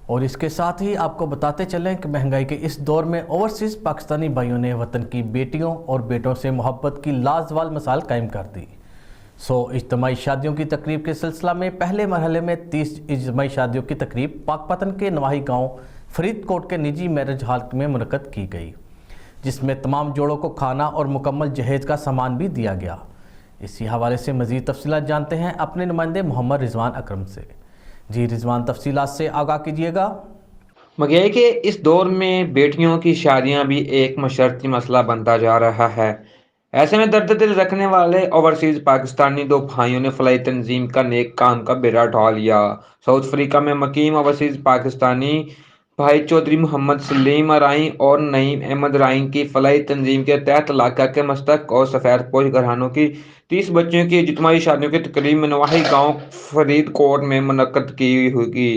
और इसके साथ ही आपको बताते चलें कि महंगाई के इस दौर में ओवरसीज़ पाकिस्तानी भाइयों ने वतन की बेटियों और बेटों से मोहब्बत की लाजवाल मिसाल कायम कर दी। इज्तिमाई शादियों की तकरीब के सिलसिला में पहले मरहले में 30 इज्तिमाई शादियों की तकरीब पाकपतन के नवाही गांव फरीदकोट के निजी मैरिज हॉल में मुनक़द की गई, जिसमें तमाम जोड़ों को खाना और मुकम्मल जहेज का सामान भी दिया गया। इसी हवाले से मज़ीद तफसीलात जानते हैं अपने नुमाइंदे मोहम्मद रिजवान अकरम से। जी रिजवान, तफसीलात से आगाह कीजिएगा। महंगाई के इस दौर में बेटियों की शादियां भी एक मशर्ती मसला बनता जा रहा है। ऐसे में दर्द दिल रखने वाले ओवरसीज पाकिस्तानी दो भाइयों ने फलाई तंजीम का नेक काम का बेड़ा उठा लिया। साउथ अफ्रीका में मकीम ओवरसीज पाकिस्तानी भाई चौधरी मोहम्मद सलीम अराई और नईम अहमद राई की फलाई तंजीम के तहत इलाका के मस्तक और सफ़ेद पोश घरानों की 30 बच्चियों की इज्तिमाई शादियों की तकरीब में नवाही गांव फरीदकोट में मुनक्कद की होगी।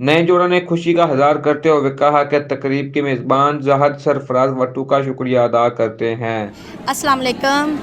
नए जोड़ों ने खुशी का इज़हार करते हुए कहा कि तकरीब के मेज़बान जहद सरफराज वट्टू का शुक्रिया अदा करते हैं। अस्सलाम वालेकुम।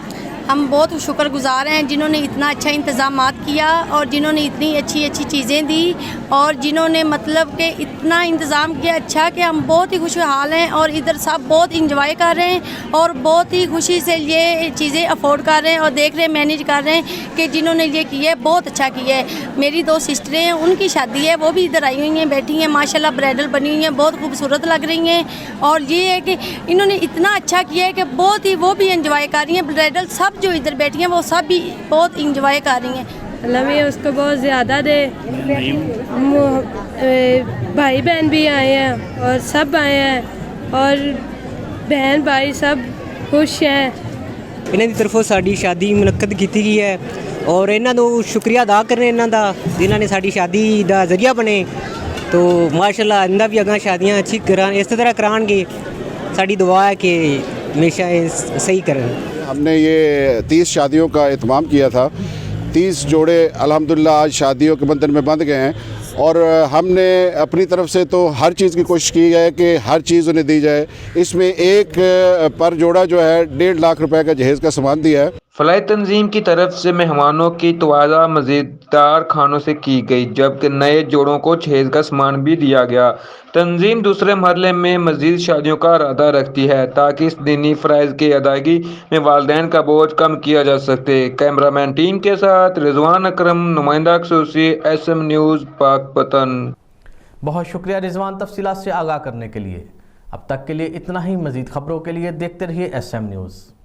हम बहुत शुक्रगुज़ार हैं जिन्होंने इतना अच्छा इंतज़ामात किया और जिन्होंने इतनी अच्छी अच्छी चीज़ें दी और जिन्होंने मतलब कि इतना इंतज़ाम किया अच्छा कि हम बहुत ही खुशहाल हैं और इधर सब बहुत इंजॉय कर रहे हैं और बहुत ही खुशी से ये चीज़ें अफोर्ड कर रहे हैं और देख रहे हैं, मैनेज कर रहे हैं कि जिन्होंने ये किया है बहुत अच्छा किया है। मेरी दो सिस्टरें हैं, उनकी शादी है, वो भी इधर आई हुई हैं, बैठी हैं, माशाल्लाह ब्राइडल बनी हुई हैं, बहुत खूबसूरत लग रही हैं। और ये है कि इन्होंने इतना अच्छा किया है कि बहुत ही वो भी इंजॉय कर रही हैं, ब्राइडल सब जो इधर बैठी हैं वो सब भी बहुत इंजॉय कर रही हैं। अल्लाह में उसको बहुत ज़्यादा दे। भाई बहन भी आए हैं और सब आए हैं और बहन भाई सब खुश हैं। इन्हां दी तरफों साडी शादी मुनक्कद की गई है और इन्हां दा शुक्रिया अदा करने इन्हां दा जिन्हां ने साडी शादी दा जरिया बने। तो माशाल्लाह इंदा भी अगला शादियां अच्छी करा इस तरह करांगे। साडी दुआ है कि हमेशा सही करें। हमने ये 30 शादियों का एहतमाम किया था। 30 जोड़े अल्हम्दुलिल्लाह आज शादियों के बंधन में बंध गए हैं और हमने अपनी तरफ से तो हर चीज़ की कोशिश की है कि हर चीज़ उन्हें दी जाए। इसमें एक पर जोड़ा जो है 1.5 लाख रुपए का जहेज़ का सामान दिया है। फलाई तंजीम की तरफ से मेहमानों की तवाज़ा मज़ेदार खानों से की गई, जबकि नए जोड़ों को जहेज़ का सामान भी दिया गया। तंजीम दूसरे मरहले में मज़ीद शादियों का इरादा रखती है ताकि इस दीनी फ़राइज़ की अदायगी में वालिदैन का बोझ कम किया जा सके। कैमरामैन टीम के साथ रिजवान अकरम, नुमाइंदा खसूसी, SM न्यूज़ पाकपतन। बहुत शुक्रिया रिजवान, तफसीलात से आगाह करने के लिए। अब तक के लिए इतना ही। मज़ीद खबरों के लिए देखते रहिए SM न्यूज़।